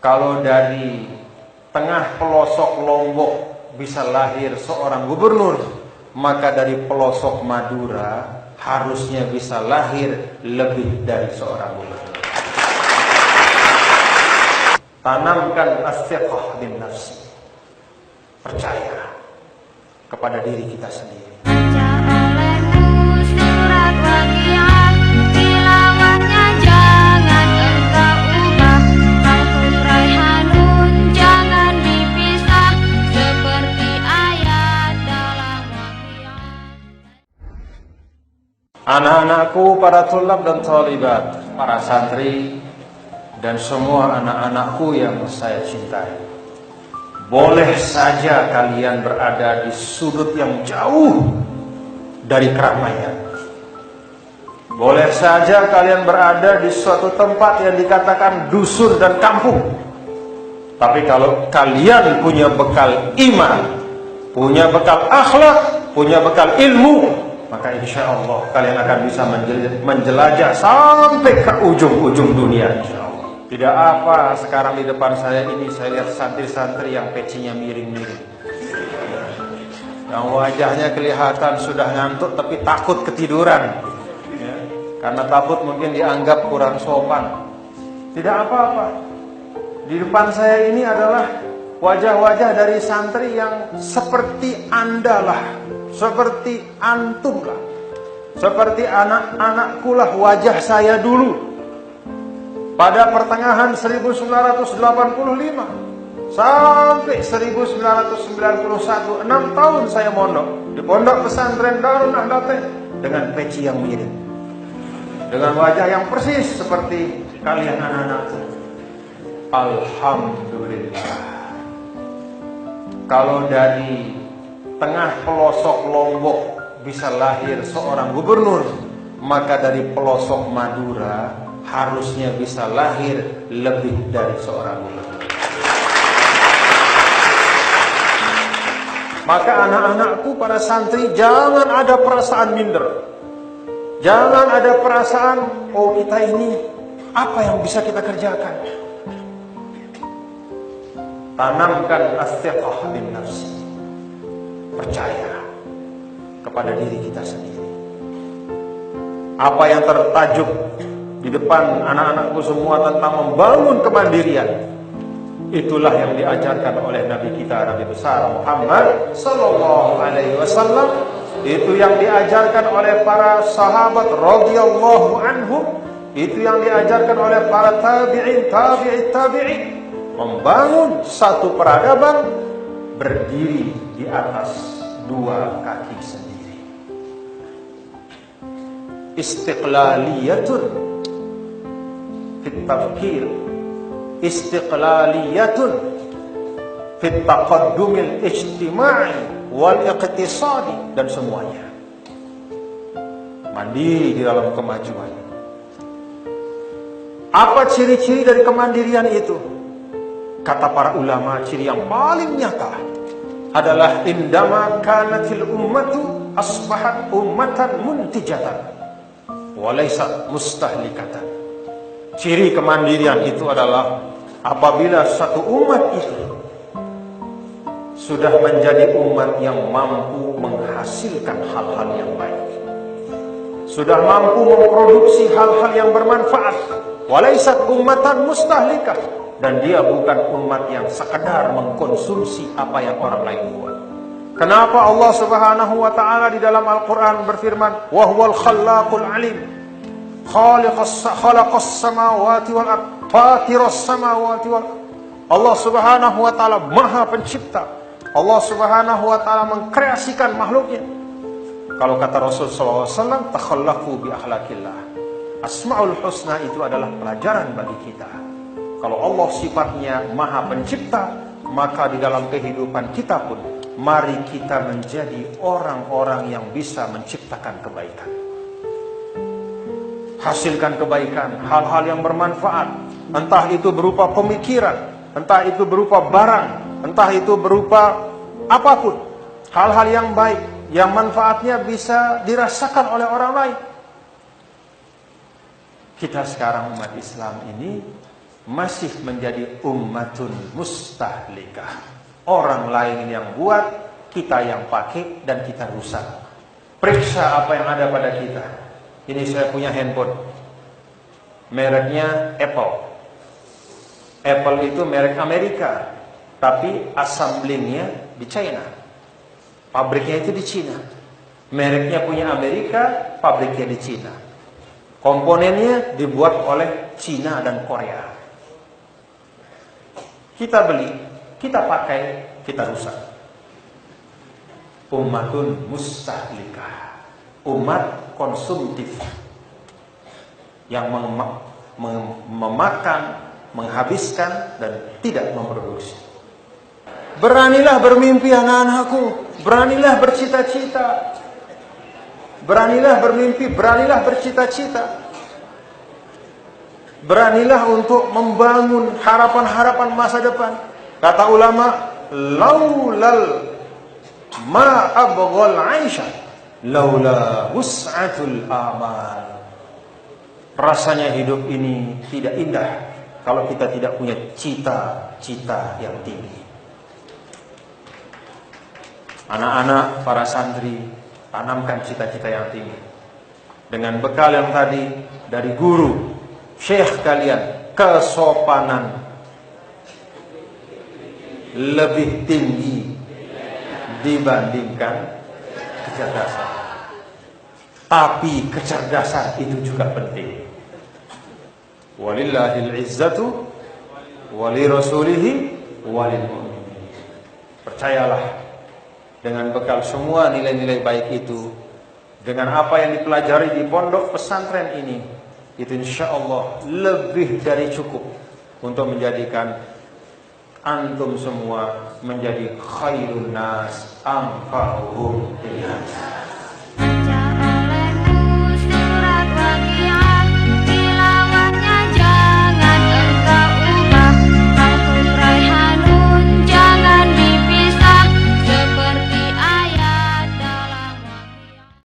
Kalau dari tengah pelosok Lombok bisa lahir seorang gubernur, maka dari pelosok Madura harusnya bisa lahir lebih dari seorang gubernur. Tanamkan as-siqah bin nafsi. Percaya kepada diri kita sendiri. Anak-anakku, para tulab dan thalibat, para santri, dan semua anak-anakku yang saya cintai. Boleh saja kalian berada di sudut yang jauh dari keramaian. Boleh saja kalian berada di suatu tempat yang dikatakan dusun dan kampung. Tapi kalau kalian punya bekal iman, punya bekal akhlak, punya bekal ilmu, maka insya Allah kalian akan bisa menjelajah sampai ke ujung-ujung dunia, insya Allah. Tidak apa sekarang di depan saya ini saya lihat santri-santri yang pecinya miring-miring, yang wajahnya kelihatan sudah ngantuk tapi takut ketiduran, ya, karena takut mungkin dianggap kurang sopan. Tidak apa-apa. Di depan saya ini adalah wajah-wajah dari santri yang seperti Anda lah, seperti antum lah, seperti anak-anakku lah wajah saya dulu. Pada pertengahan 1985 sampai 1991, 6 tahun saya mondok di pondok pesantren Darun Nahdlatain dengan peci yang mirip, dengan wajah yang persis seperti kalian anak-anakku. Alhamdulillah. Kalau dari tengah pelosok Lombok bisa lahir seorang gubernur, maka dari pelosok Madura harusnya bisa lahir lebih dari seorang gubernur. Maka anak-anakku, para santri, jangan ada perasaan minder. Jangan ada perasaan, oh kita ini apa yang bisa kita kerjakan. Tanamkan as-siqah bin nafsi. Percaya kepada diri kita sendiri. Apa yang tertajuk di depan anak-anakku semua tentang membangun kemandirian, itulah yang diajarkan oleh Nabi kita, Nabi besar Muhammad Sallallahu Alaihi Wasallam. Itu yang diajarkan oleh para sahabat radhiyallahu anhum. Itu yang diajarkan oleh para tabi'in. Membangun satu peradaban berdiri di atas dua kaki sendiri. Istiqlaliyatun fit tafkir, istiqlaliyatun fit taqaddumil ijtima'i wal iqtisadi, dan semuanya. Mandiri di dalam kemajuan. Apa ciri-ciri dari kemandirian itu? Kata para ulama, ciri yang paling nyata adalah indama kanatil ummatu asbahat ummatan muntijatan walaysa mustahlikatan. Ciri kemandirian itu adalah apabila satu umat itu sudah menjadi umat yang mampu menghasilkan hal-hal yang baik, sudah mampu memproduksi hal-hal yang bermanfaat, walaysat ummatan mustahlikah, dan dia bukan umat yang sekadar mengkonsumsi apa yang orang lain buat. Kenapa Allah Subhanahu wa taala di dalam Al-Qur'an berfirman, "Wa huwal khallaqul alim, khalaqas samawati wal ard, fatiras samawati wal ard." Allah Subhanahu wa taala Maha Pencipta. Allah Subhanahu wa taala mengkreasikan makhluknya. Kalau kata Rasul sallallahu alaihi wasallam, "Takhallaqu bi akhlaqillah." Asmaul Husna itu adalah pelajaran bagi kita. Kalau Allah sifatnya Maha Pencipta, maka di dalam kehidupan kita pun mari kita menjadi orang-orang yang bisa menciptakan kebaikan. Hasilkan kebaikan, hal-hal yang bermanfaat, entah itu berupa pemikiran, entah itu berupa barang, entah itu berupa apapun, hal-hal yang baik yang manfaatnya bisa dirasakan oleh orang lain. Kita sekarang umat Islam ini masih menjadi ummatun mustahlikah. Orang lain yang buat, kita yang pakai dan kita rusak. Periksa apa yang ada pada kita. Ini saya punya handphone, mereknya Apple. Apple itu merek Amerika, tapi assemblingnya di China. Pabriknya itu di China. Mereknya punya Amerika, pabriknya di China. Komponennya dibuat oleh China dan Korea. Kita beli, kita pakai, kita rusak. Ummatun mustahlikah, umat konsumtif yang memakan, menghabiskan dan tidak memproduksi. Beranilah bermimpi anak-anakku, beranilah bercita-cita. Beranilah bermimpi, beranilah bercita-cita. Beranilah untuk membangun harapan-harapan masa depan. Kata ulama, laulal ma abghal 'aisha laula wus'atul amal. Rasanya hidup ini tidak indah kalau kita tidak punya cita-cita yang tinggi. Anak-anak, para santri, tanamkan cita-cita yang tinggi. Dengan bekal yang tadi dari guru, syekh kalian, kesopanan lebih tinggi dibandingkan kecerdasan. Tapi kecerdasan itu juga penting. Walillahil izzatu walirasulihi walil mu'minin. Percayalah, dengan bekal semua nilai-nilai baik itu, dengan apa yang dipelajari di pondok pesantren ini, itu insya Allah lebih dari cukup untuk menjadikan antum semua menjadi khairun nas anfa'uhum linnas.